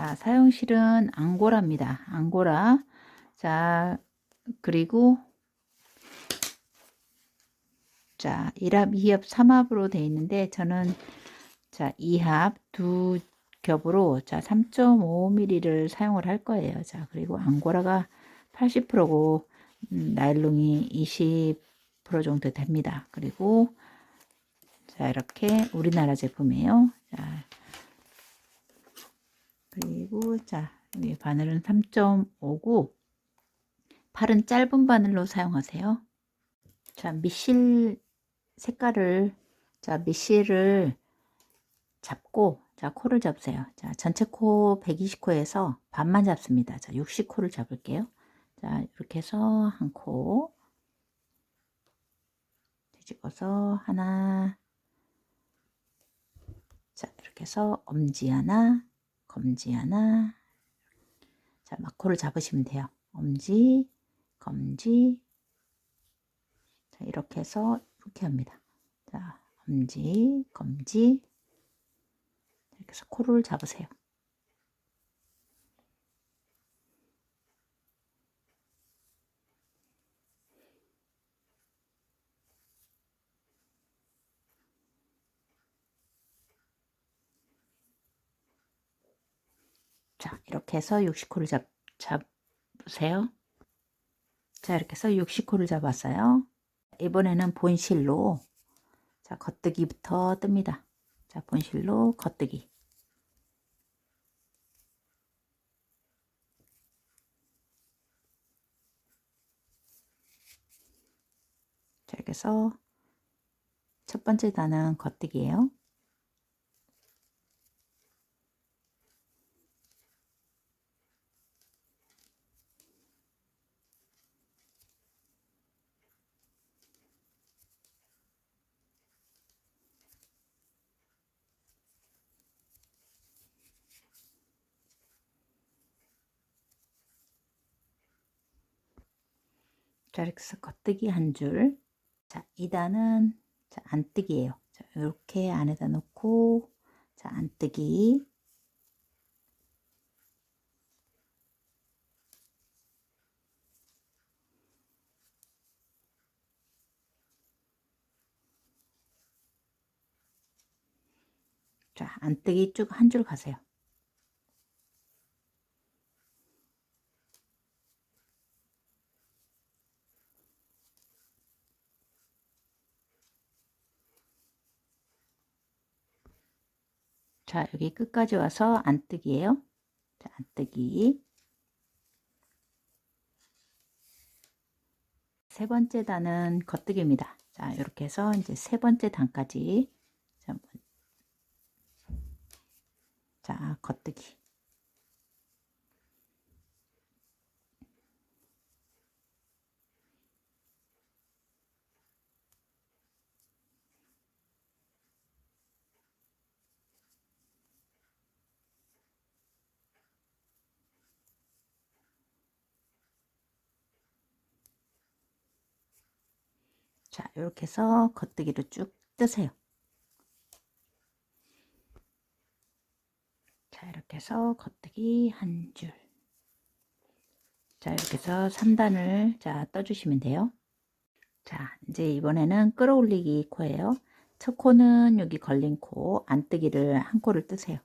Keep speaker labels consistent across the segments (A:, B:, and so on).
A: 자, 사용실은 앙고라입니다. 앙고라. 자, 그리고 자, 1합, 2합, 3합으로 되어 있는데 저는 자, 2합 두 겹으로 자, 3.5mm를 사용을 할 거예요. 자, 그리고 앙고라가 80%고 나일론이 20% 정도 됩니다. 그리고 자, 이렇게 우리나라 제품이에요. 자, 그리고 자, 여기 바늘은 3.5고 팔은 짧은 바늘로 사용하세요. 자, 미실 색깔을 자, 미실을 잡고 자, 코를 잡으세요. 자, 전체 코 120코에서 반만 잡습니다. 자, 60코를 잡을게요. 자, 이렇게 해서 한 코 뒤집어서 하나. 자, 이렇게 해서 엄지 하나, 검지 하나. 자, 막코를 잡으시면 돼요. 엄지, 검지. 자, 이렇게 해서 이렇게 합니다. 자, 엄지, 검지. 이렇게 해서 코를 잡으세요. 자, 이렇게 해서 60코를 잡으세요. 자, 이렇게 해서 60코를 잡았어요. 이번에는 본실로 자, 겉뜨기부터 뜹니다. 자, 본실로 겉뜨기. 자, 이렇게 해서 첫 번째 단은 겉뜨기예요. 자, 이렇게 해서 겉뜨기 한 줄. 자, 2단은 자, 안뜨기예요. 자, 이렇게 안에다 놓고 자, 안뜨기. 자, 안뜨기 쭉 한 줄 가세요. 자, 여기 끝까지 와서 안뜨기예요. 자, 안뜨기. 세 번째 단은 겉뜨기입니다. 자, 이렇게 해서 이제 세 번째 단까지 자, 겉뜨기. 자, 이렇게 해서 겉뜨기를 쭉 뜨세요. 자, 이렇게 해서 겉뜨기 한 줄. 자, 이렇게 해서 3단을 자, 떠주시면 돼요. 자, 이제 이번에는 끌어올리기 코예요. 첫 코는 여기 걸린 코, 안뜨기를 한 코를 뜨세요.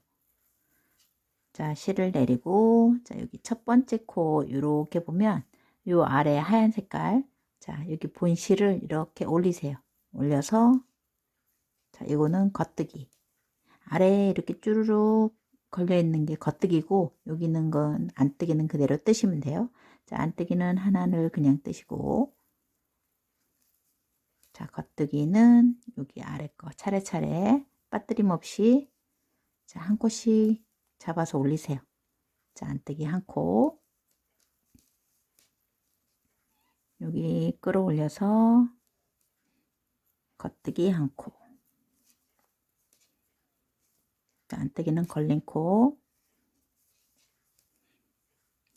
A: 자, 실을 내리고, 자, 여기 첫 번째 코, 이렇게 보면, 요 아래 하얀 색깔, 자, 여기 본실을 이렇게 올리세요. 올려서, 자, 이거는 겉뜨기. 아래에 이렇게 쭈루룩 걸려 있는 게 겉뜨기고, 여기 있는 건 안뜨기는 그대로 뜨시면 돼요. 자, 안뜨기는 하나를 그냥 뜨시고, 자, 겉뜨기는 여기 아래 거 차례차례 빠뜨림 없이 자, 한 코씩 잡아서 올리세요. 자, 안뜨기 한 코. 여기 끌어올려서 겉뜨기 한 코. 자, 안뜨기는 걸린 코.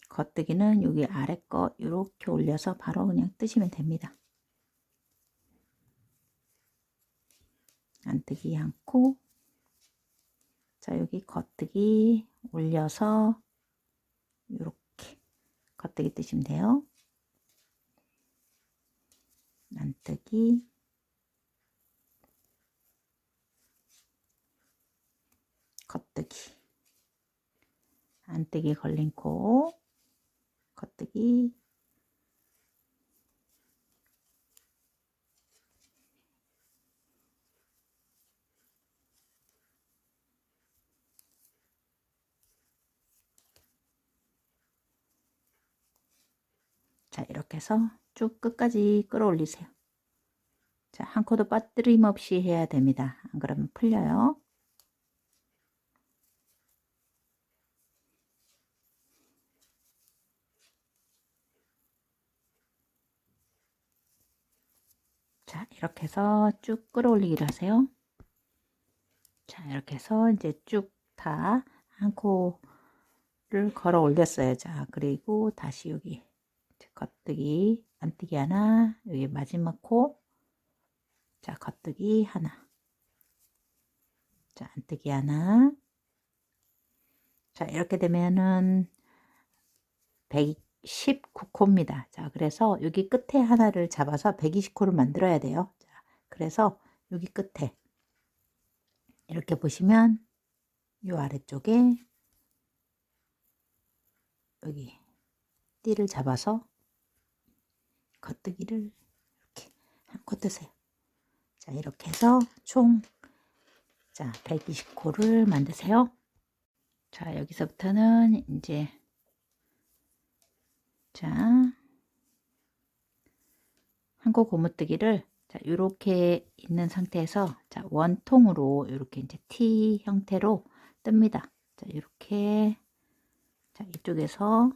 A: 겉뜨기는 여기 아래 거 이렇게 올려서 바로 그냥 뜨시면 됩니다. 안뜨기 한 코. 자, 여기 겉뜨기 올려서 이렇게 겉뜨기 뜨시면 돼요. 안뜨기, 겉뜨기, 안뜨기 걸린 코, 겉뜨기, 자, 이렇게 해서 쭉 끝까지 끌어올리세요. 자, 한 코도 빠뜨림 없이 해야 됩니다. 안 그러면 풀려요. 자, 이렇게 해서 쭉 끌어올리기를 하세요. 자, 이렇게 해서 이제 쭉 다 한 코를 걸어 올렸어요. 자, 그리고 다시 여기 겉뜨기, 안뜨기 하나, 여기 마지막 코, 자, 겉뜨기 하나, 자, 안뜨기 하나. 자, 이렇게 되면은 119코입니다. 자, 그래서 여기 끝에 하나를 잡아서 120코를 만들어야 돼요. 자, 그래서 여기 끝에 이렇게 보시면 이 아래쪽에 여기 띠를 잡아서 겉뜨기를 이렇게 한 코 뜨세요. 자, 이렇게 해서 총 자, 120코를 만드세요. 자, 여기서부터는 이제 자, 한 코 고무뜨기를 자, 이렇게 있는 상태에서 자, 원통으로 이렇게 이제 T 형태로 뜹니다. 자, 이렇게 자, 이쪽에서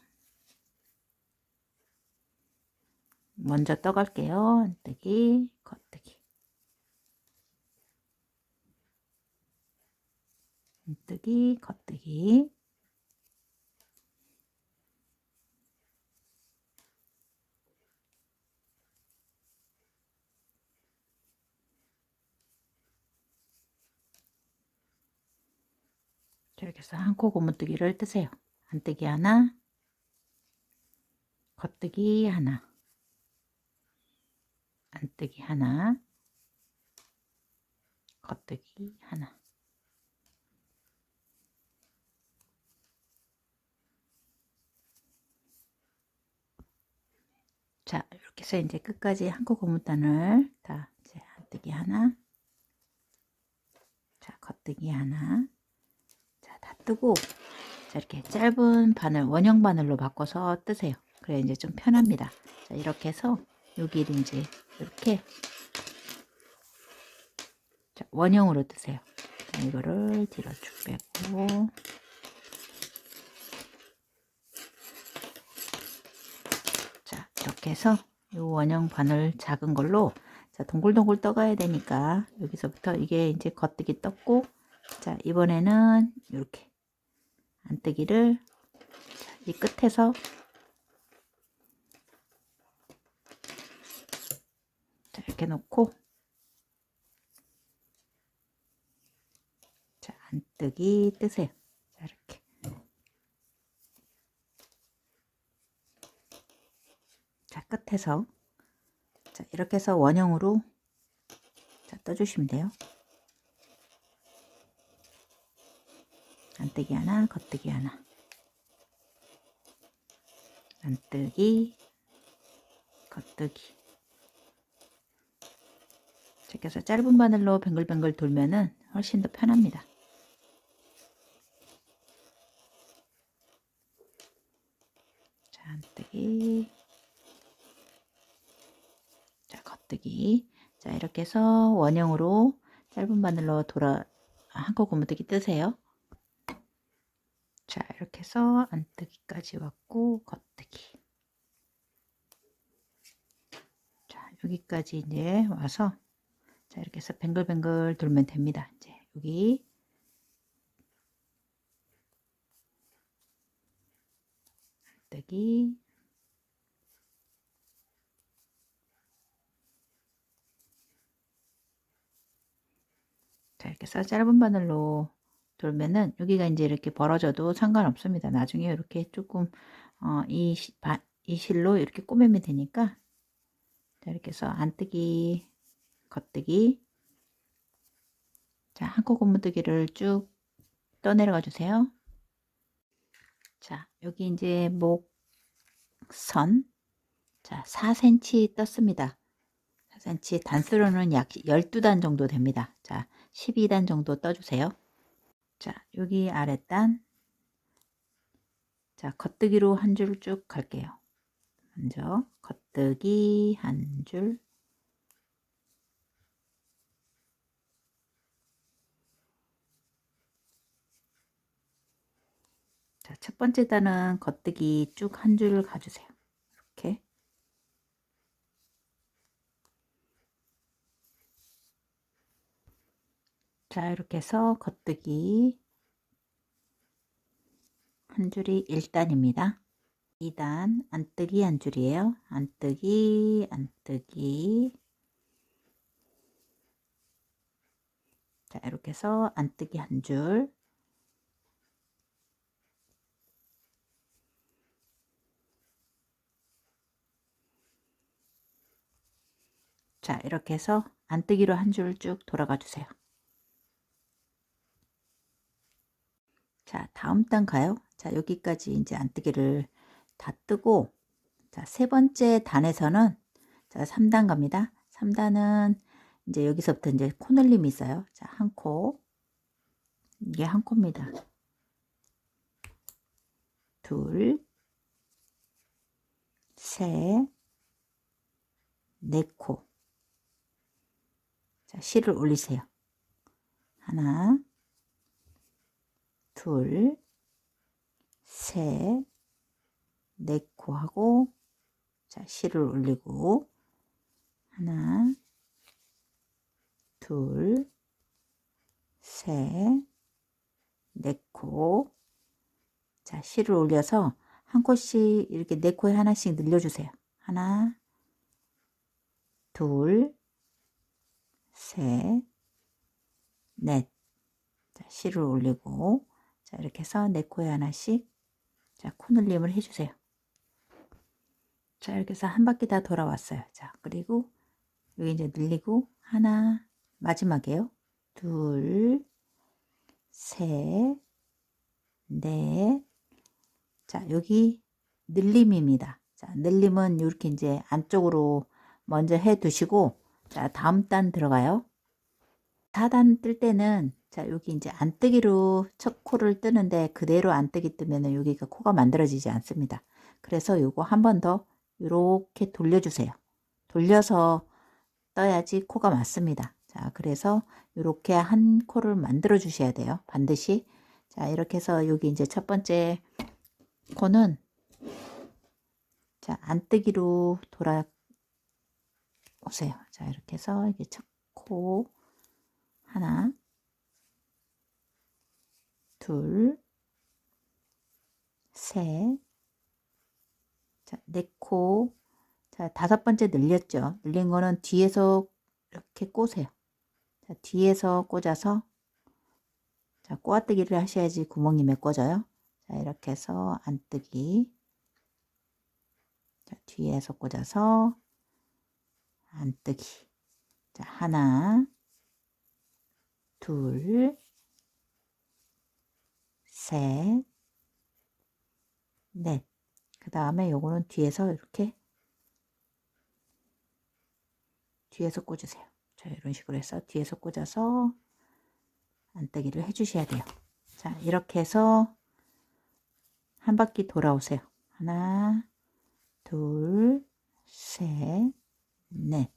A: 먼저 떠갈게요. 안뜨기, 겉뜨기, 안뜨기, 겉뜨기. 자, 이렇게 해서 한 코 고무뜨기를 뜨세요. 안뜨기 하나, 겉뜨기 하나, 안뜨기 하나, 겉뜨기 하나. 자, 이렇게 해서 이제 끝까지 한 코 고무단을 다 이제 안뜨기 하나, 자, 겉뜨기 하나, 자, 다 뜨고, 자, 이렇게 짧은 바늘, 원형 바늘로 바꿔서 뜨세요. 그래, 이제 좀 편합니다. 자, 이렇게 해서 여기를 이제 이렇게 자, 원형으로 뜨세요. 자, 이거를 뒤로 쭉 빼고, 자, 이렇게 해서 이 원형 바늘 작은 걸로 자, 동글동글 떠가야 되니까 여기서부터 이게 이제 겉뜨기 떴고, 자, 이번에는 이렇게 안뜨기를 자, 이 끝에서 자, 이렇게 놓고 자, 안뜨기 뜨세요. 자, 이렇게 자, 끝에서 자, 이렇게 해서 원형으로 자, 떠주시면 돼요. 안뜨기 하나, 겉뜨기 하나, 안뜨기, 겉뜨기. 이렇게 해서 짧은 바늘로 뱅글뱅글 돌면은 훨씬 더 편합니다. 자, 안뜨기, 자, 겉뜨기. 자, 이렇게 해서 원형으로 짧은 바늘로 돌아 한 코 고무뜨기 뜨세요. 자, 이렇게 해서 안뜨기까지 왔고 겉뜨기. 자, 여기까지 이제 와서 자, 이렇게 해서 뱅글뱅글 돌면 됩니다. 이제 여기 안뜨기, 자, 이렇게 해서 짧은 바늘로 돌면은 여기가 이제 이렇게 벌어져도 상관없습니다. 나중에 이렇게 조금 이 실로 이렇게 꼬매면 되니까. 자, 이렇게 해서 안뜨기, 겉뜨기. 자, 한코 고무뜨기를 쭉 떠내려가 주세요. 자, 여기 이제 목선. 자, 4cm 떴습니다. 4cm, 단수로는 약 12단 정도 됩니다. 자, 12단 정도 떠주세요. 자, 여기 아랫단. 자, 겉뜨기로 한 줄 쭉 갈게요. 먼저 겉뜨기 한 줄. 자, 첫 번째 단은 겉뜨기 쭉 한 줄 가주세요. 이렇게. 자, 이렇게 해서 겉뜨기 한 줄이 1단입니다. 2단 안뜨기 한 줄이에요. 안뜨기, 안뜨기. 자, 이렇게 해서 안뜨기 한 줄. 자, 이렇게 해서 안뜨기로 한 줄 쭉 돌아가 주세요. 자, 다음 단 가요. 자, 여기까지 이제 안뜨기를 다 뜨고, 자, 세 번째 단에서는 자, 3단 갑니다. 3단은 이제 여기서부터 이제 코늘림이 있어요. 자, 한 코. 이게 한 코입니다. 둘, 셋, 네 코. 자, 실을 올리세요. 하나, 둘, 셋, 네 코 하고, 자, 실을 올리고, 하나, 둘, 셋, 네 코. 자, 실을 올려서 한 코씩 이렇게 네 코에 하나씩 늘려주세요. 하나, 둘, 셋, 넷. 자, 실을 올리고, 자, 이렇게 해서 네 코에 하나씩, 자, 코늘림을 해주세요. 자, 이렇게 해서 한 바퀴 다 돌아왔어요. 자, 그리고 여기 이제 늘리고, 하나, 마지막이에요. 둘, 셋, 넷. 자, 여기 늘림입니다. 자, 늘림은 이렇게 이제 안쪽으로 먼저 해 두시고, 자, 다음 단 들어가요. 4단 뜰 때는, 자, 여기 이제 안뜨기로 첫 코를 뜨는데 그대로 안뜨기 뜨면은 여기가 코가 만들어지지 않습니다. 그래서 요거 한 번 더 이렇게 돌려주세요. 돌려서 떠야지 코가 맞습니다. 자, 그래서 이렇게 한 코를 만들어 주셔야 돼요. 반드시. 자, 이렇게 해서 여기 이제 첫 번째 코는 자, 안뜨기로 돌아오세요. 자, 이렇게 해서 이게 첫 코 하나, 둘, 셋, 자, 네 코. 자, 다섯 번째 늘렸죠. 늘린 거는 뒤에서 이렇게 꼬세요. 자, 뒤에서 꽂아서 자, 꼬아뜨기를 하셔야지 구멍이 메꿔져요. 자, 이렇게 해서 안뜨기. 자, 뒤에서 꽂아서 안뜨기. 자, 하나, 둘, 셋, 넷. 그 다음에 요거는 뒤에서 이렇게 뒤에서 꽂으세요. 자, 이런 식으로 해서 뒤에서 꽂아서 안뜨기를 해주셔야 돼요. 자, 이렇게 해서 한 바퀴 돌아오세요. 하나, 둘, 셋, 넷.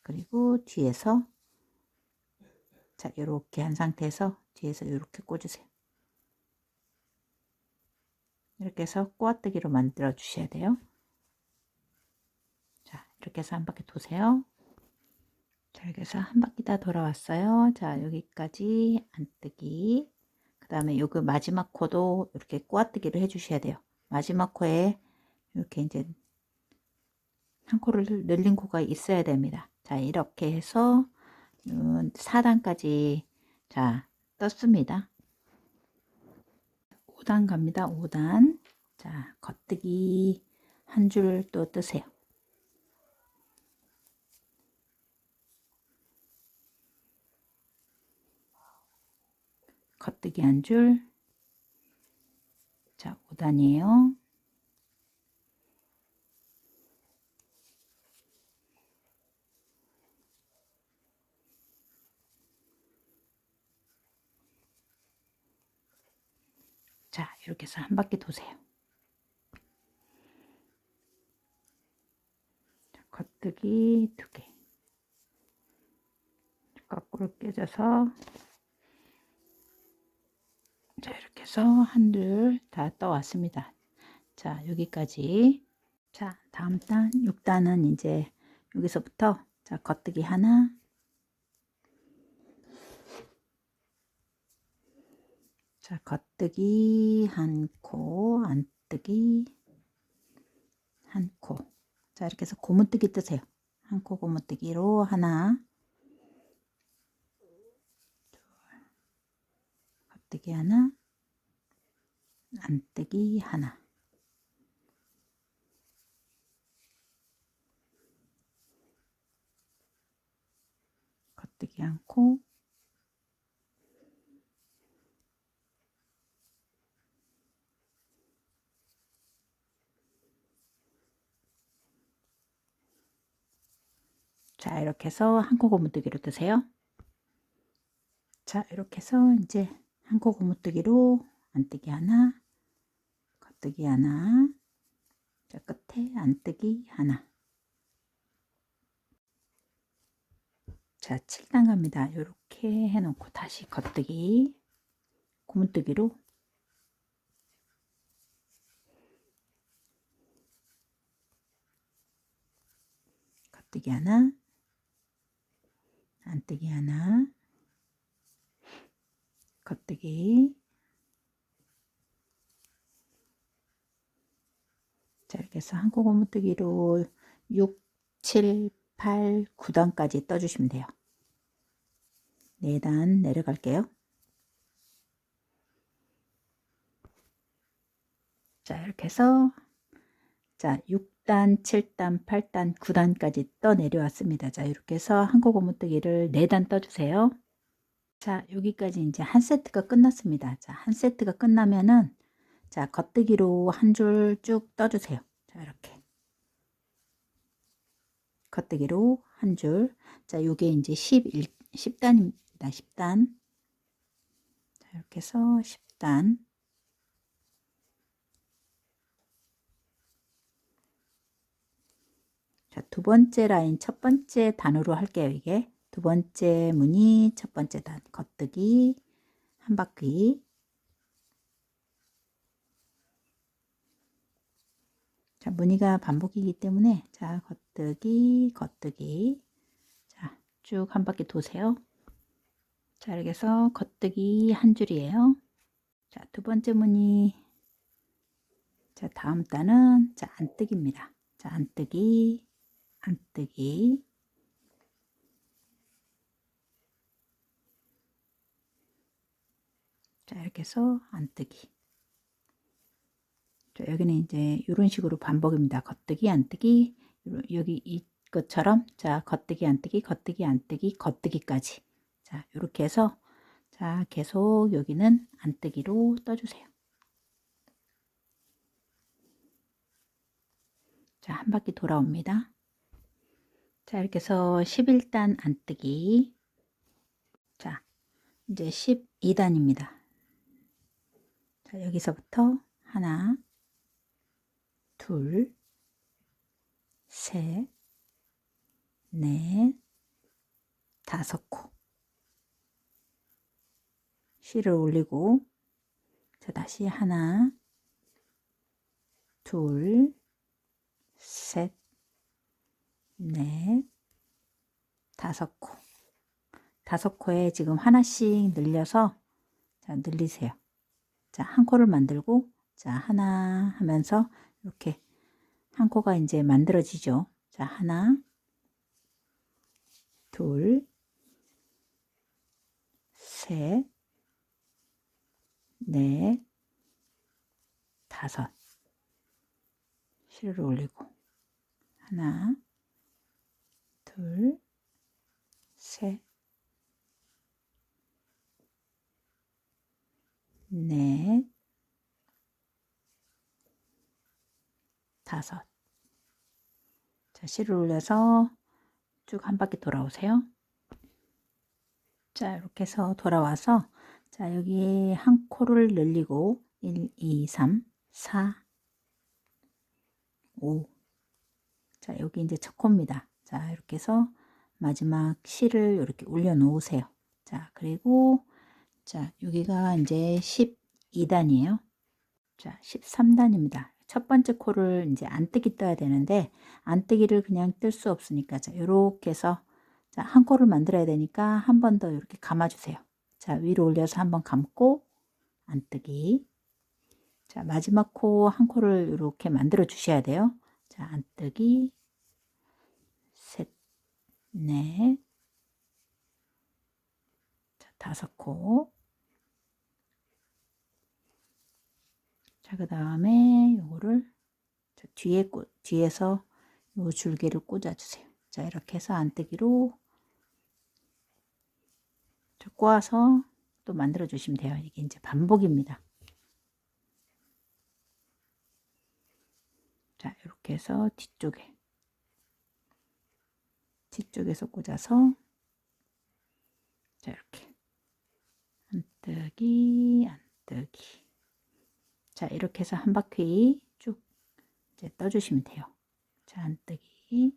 A: 그리고 뒤에서 자, 이렇게 한 상태에서 뒤에서 이렇게 꽂으세요. 이렇게 해서 꼬아뜨기로 만들어 주셔야 돼요. 자, 이렇게 해서 한 바퀴 도세요. 자, 이렇게 해서 한 바퀴 다 돌아왔어요. 자, 여기까지 안뜨기. 그 다음에 요거 마지막 코도 이렇게 꼬아뜨기를 해 주셔야 돼요. 마지막 코에 이렇게 이제 한 코를 늘린 코가 있어야 됩니다. 자, 이렇게 해서 4단까지 자 떴습니다. 5단 갑니다. 5단. 자, 겉뜨기 한 줄 또 뜨세요. 겉뜨기 한 줄. 자, 5단이에요. 자, 이렇게 해서 한 바퀴 도세요. 자, 겉뜨기 2개. 거꾸로 깨져서 자, 이렇게 해서 한 줄 다 떠왔습니다. 자, 여기까지. 자, 다음 단 6단은 이제 여기서부터 자, 겉뜨기 하나, 자, 겉뜨기 한 코, 안뜨기 한 코. 자, 이렇게 해서 고무뜨기 뜨세요. 한 코 고무뜨기로 하나, 겉뜨기 하나, 안뜨기 하나. 겉뜨기 한 코, 자, 이렇게 해서 한 코 고무뜨기로 뜨세요. 자, 이렇게 해서 이제 한 코 고무뜨기로 안뜨기 하나, 겉뜨기 하나, 자, 끝에 안뜨기 하나. 자, 7단 갑니다. 이렇게 해놓고 다시 겉뜨기, 고무뜨기로 겉뜨기 하나, 안뜨기 하나, 겉뜨기. 자, 이렇게 해서 한 코 고무뜨기로 6, 7, 8, 9단까지 떠주시면 돼요. 4단 내려갈게요. 자, 이렇게 해서 자, 6단, 7단, 8단, 9단까지 떠 내려왔습니다. 자, 이렇게 해서 한 코 고무뜨기를 4단 떠주세요. 자, 여기까지 이제 한 세트가 끝났습니다. 자, 한 세트가 끝나면은 자, 겉뜨기로 한 줄 쭉 떠주세요. 자, 이렇게 겉뜨기로 한 줄. 자, 요게 이제 10단입니다. 10단. 자, 이렇게 해서 10단. 자, 두 번째 라인 첫 번째 단으로 할게요. 이게 두 번째 무늬 첫 번째 단 겉뜨기 한 바퀴. 자, 무늬가 반복이기 때문에 자, 겉뜨기 겉뜨기. 자, 쭉 한 바퀴 도세요. 자, 이렇게 해서 겉뜨기 한 줄이에요. 자, 두 번째 무늬. 자, 다음 단은 자, 안뜨기입니다. 자, 안뜨기 안뜨기. 자, 이렇게 해서 안뜨기. 자, 여기는 이제 이런 식으로 반복입니다. 겉뜨기 안뜨기. 여기 이것처럼 자, 겉뜨기 안뜨기 겉뜨기 안뜨기 겉뜨기까지. 자, 이렇게 해서 자, 계속 여기는 안뜨기로 떠주세요. 자, 한 바퀴 돌아옵니다. 자, 이렇게 해서 11단 안뜨기. 자, 이제 12단입니다. 자, 여기서부터 하나, 둘, 셋, 넷, 5코. 실을 올리고, 자, 다시 하나, 둘, 셋, 넷, 5코. 5코에 지금 하나씩 늘려서 자, 늘리세요. 자, 한 코를 만들고 자, 하나 하면서 이렇게 한 코가 이제 만들어지죠. 자, 하나, 둘, 셋, 넷, 5 실을 올리고 하나, 둘, 셋, 넷, 5. 자, 실을 올려서 쭉 한 바퀴 돌아오세요. 자, 이렇게 해서 돌아와서 자, 여기 한 코를 늘리고 1, 2, 3, 4, 5. 자, 여기 이제 첫 코입니다. 자, 이렇게 해서 마지막 실을 이렇게 올려 놓으세요. 자, 그리고 자, 여기가 이제 12단이에요. 자, 13단입니다. 첫 번째 코를 이제 안뜨기 떠야 되는데 안뜨기를 그냥 뜰 수 없으니까 자, 이렇게 해서 자, 한 코를 만들어야 되니까 한 번 더 이렇게 감아 주세요. 자, 위로 올려서 한번 감고 안뜨기. 자, 마지막 코 한 코를 이렇게 만들어 주셔야 돼요. 자, 안뜨기. 셋, 넷. 자, 5코. 자, 그 다음에 요거를 뒤에서 요 줄기를 꽂아 주세요. 자, 이렇게 해서 안뜨기로 꼬아서 또 만들어 주시면 돼요. 이게 이제 반복입니다. 자, 이렇게 해서 뒤쪽에서 꽂아서 자, 이렇게 안뜨기, 안뜨기. 자, 이렇게 해서 한 바퀴 쭉 이제 떠주시면 돼요. 자, 안뜨기.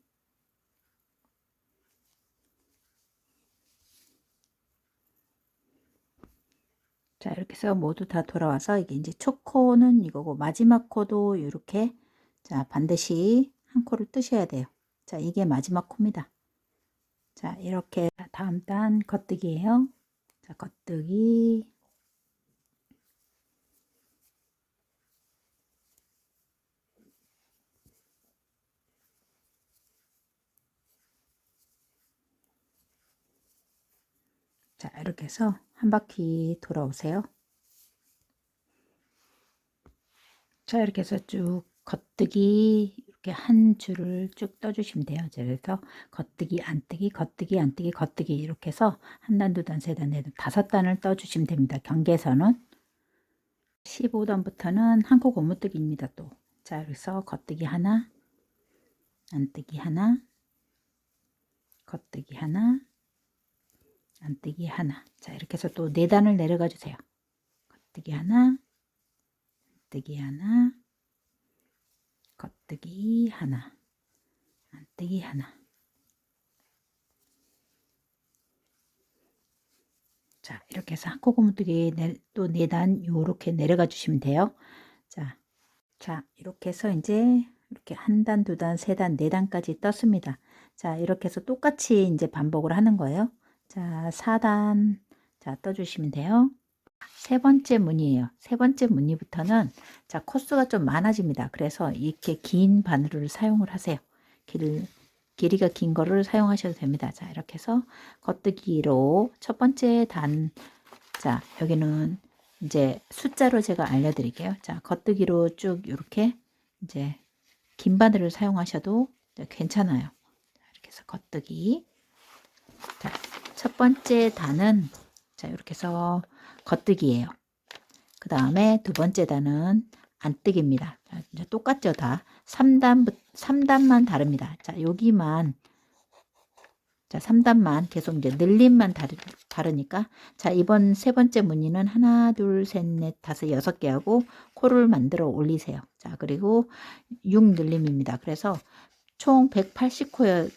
A: 자, 이렇게 해서 모두 다 돌아와서 이게 이제 첫 코는 이거고 마지막 코도 이렇게 자, 반드시 한 코를 뜨셔야 돼요. 자, 이게 마지막 코입니다. 자, 이렇게 다음 단 겉뜨기예요. 자, 겉뜨기. 자, 이렇게 해서 한 바퀴 돌아오세요. 자, 이렇게 해서 쭉 겉뜨기 이렇게 한 줄을 쭉 떠주시면 돼요. 그래서 겉뜨기, 안뜨기, 겉뜨기, 안뜨기, 겉뜨기 이렇게 해서 한 단, 두 단, 세 단, 네 단, 5단을 떠주시면 됩니다. 경계선은 15단부터는 한 코 고무뜨기입니다. 또 자, 그래서 겉뜨기 하나, 안뜨기 하나, 겉뜨기 하나, 안뜨기 하나. 자, 이렇게 해서 또 4단을 내려가 주세요. 겉뜨기 하나, 안뜨기 하나, 겉뜨기 하나, 안뜨기 하나. 자, 이렇게 해서 한 코 고무뜨기 또 4단 요렇게 내려가 주시면 돼요. 자, 이렇게 해서 이제 이렇게 한 단, 두 단, 세 단, 4단까지 떴습니다. 자, 이렇게 해서 똑같이 이제 반복을 하는 거예요. 자, 4단 자, 떠주시면 돼요. 세 번째 무늬예요. 세 번째 무늬부터는 자, 코스가 좀 많아집니다. 그래서 이렇게 긴 바늘을 사용을 하세요. 길이가 긴 거를 사용하셔도 됩니다. 자, 이렇게 해서 겉뜨기로 첫 번째 단, 자, 여기는 이제 숫자로 제가 알려드릴게요. 자, 겉뜨기로 쭉 이렇게 이제 긴 바늘을 사용하셔도 괜찮아요. 자, 이렇게 해서 겉뜨기. 자, 첫 번째 단은 자, 이렇게 해서 겉뜨기예요. 그 다음에 두 번째 단은 안뜨기입니다. 자, 이제 똑같죠, 다. 3단만 다릅니다. 자, 여기만 자, 3단만 계속 이제 늘림만 다르니까 자, 이번 세 번째 무늬는 하나, 둘, 셋, 넷, 다섯, 6개 하고 코를 만들어 올리세요. 자, 그리고 6 늘림입니다. 그래서 총 180코의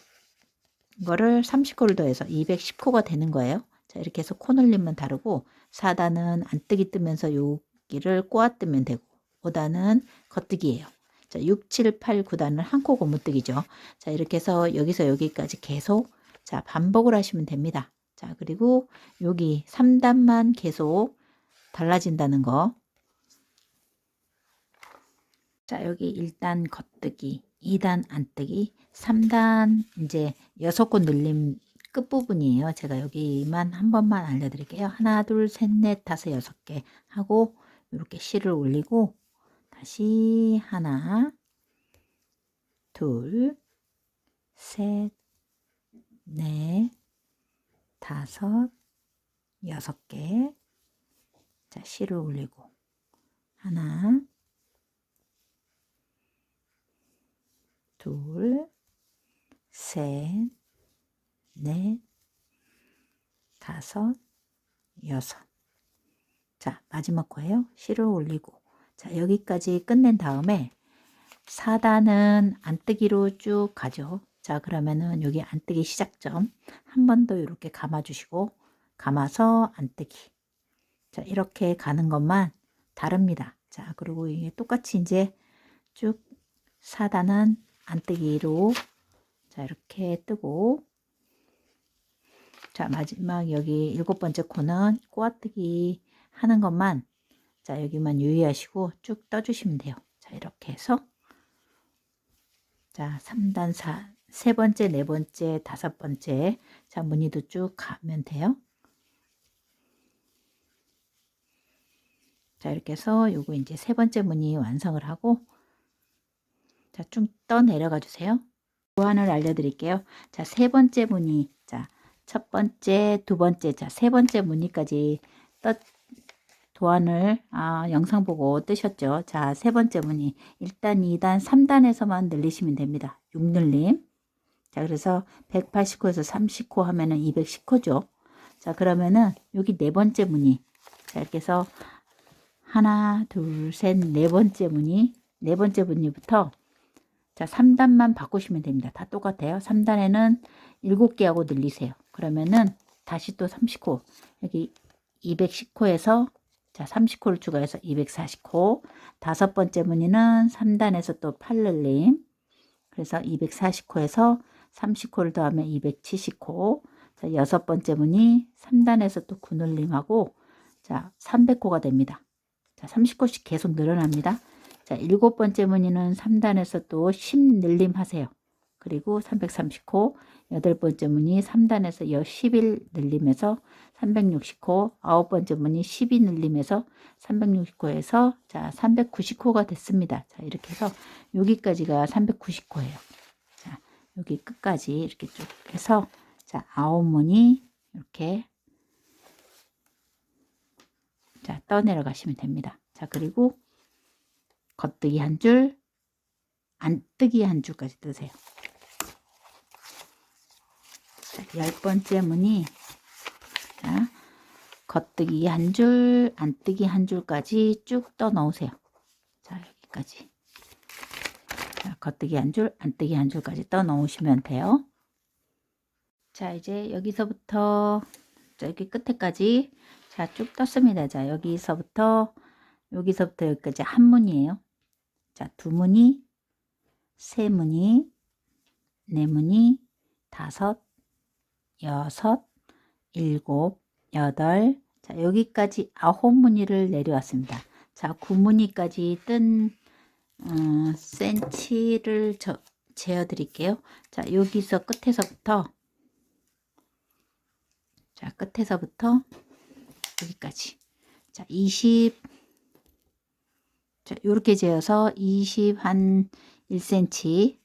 A: 거를 30코를 더해서 210코가 되는 거예요. 자, 이렇게 해서 코 늘림만 다르고 4단은 안뜨기 뜨면서 여기를 꼬아 뜨면 되고 5단은 겉뜨기예요. 자, 6, 7, 8, 9단은 한 코 고무뜨기죠. 자, 이렇게 해서 여기서 여기까지 계속 자, 반복을 하시면 됩니다. 자, 그리고 여기 3단만 계속 달라진다는 거. 자, 여기 1단 겉뜨기, 2단 안뜨기, 3단 이제 6코 늘림 끝부분이에요. 제가 여기만 한 번만 알려드릴게요. 하나, 둘, 셋, 넷, 다섯, 6개 하고 이렇게 실을 올리고 다시 하나, 둘, 셋, 넷, 다섯, 6개. 자, 실을 올리고 하나, 둘, 셋, 넷, 다섯, 6. 자, 마지막 거예요. 실을 올리고. 자, 여기까지 끝낸 다음에 4단은 안뜨기로 쭉 가죠. 자, 그러면은 여기 안뜨기 시작점 한 번 더 이렇게 감아 주시고, 감아서 안뜨기. 자, 이렇게 가는 것만 다릅니다. 자, 그리고 이게 똑같이 이제 쭉 4단은 안뜨기로, 자, 이렇게 뜨고, 자, 마지막 여기 7번째 코는 꼬아뜨기 하는 것만, 자, 여기만 유의하시고 쭉 떠주시면 돼요. 자, 이렇게 해서, 자, 3단, 3번째, 4번째, 5번째, 자, 무늬도 쭉 가면 돼요. 자, 이렇게 해서 요거 이제 3번째 무늬 완성을 하고, 자, 쭉 떠 내려가 주세요. 도안을 알려드릴게요. 자, 3번째 무늬, 자, 첫 번째, 두 번째, 자, 3번째 무늬까지 도안을 영상 보고 뜨셨죠? 자, 3번째 무늬 1단, 2단, 3단에서만 늘리시면 됩니다. 6늘림. 자, 그래서 180코에서 30코 하면은 210코죠. 자, 그러면은 여기 4번째 무늬, 자, 이렇게 해서 하나, 둘, 셋, 4번째 무늬, 4번째 무늬부터, 자, 3단만 바꾸시면 됩니다. 다 똑같아요. 3단에는 7개 하고 늘리세요. 그러면은 다시 또 30코, 여기 210코에서, 자, 30코를 추가해서 240코. 5번째 무늬는 3단에서 또 8늘림. 그래서 240코에서 30코를 더하면 270코. 자, 6번째 무늬 3단에서 또 9늘림하고, 자, 300코가 됩니다. 자, 30코씩 계속 늘어납니다. 자, 7번째 무늬는 3단에서 또 10늘림 하세요. 그리고 330코. 8번째 무늬 3단에서 11늘림해서 360코. 9번째 무늬 12늘림해서 360코에서, 자, 390코가 됐습니다. 자, 이렇게 해서 여기까지가 390코예요. 자, 여기 끝까지 이렇게 쭉 해서, 자, 9무늬 이렇게, 자, 떠 내려가시면 됩니다. 자, 그리고 겉뜨기 한 줄, 안뜨기 한 줄까지 뜨세요. 자, 10번째 무늬, 자, 겉뜨기 한 줄, 안뜨기 한 줄까지 쭉 떠 넣으세요. 자, 여기까지. 자, 겉뜨기 한 줄, 안뜨기 한 줄까지 떠 넣으시면 돼요. 자, 이제 여기서부터 저기 끝에까지, 자, 쭉 떴습니다. 자, 여기서부터 여기까지 한 무늬예요. 자, 2무늬, 3무늬, 4무늬, 5, 6, 7, 8. 자, 여기까지 9무늬를 내려왔습니다. 자, 9무늬까지 뜬 센치를 재어 드릴게요. 자, 여기서 끝에서부터, 자, 끝에서부터 여기까지, 자, 20, 자, 요렇게 재어서 20 한 1cm,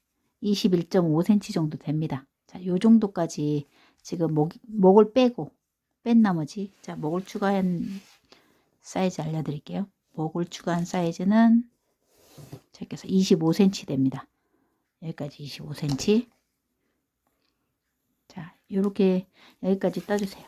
A: 21.5cm 정도 됩니다. 자, 요 정도까지 지금 목을 빼고, 뺀 나머지, 자, 목을 추가한 사이즈 알려드릴게요. 목을 추가한 사이즈는, 자, 이렇게 해서 25cm 됩니다. 여기까지 25cm. 자, 요렇게 여기까지 떠주세요.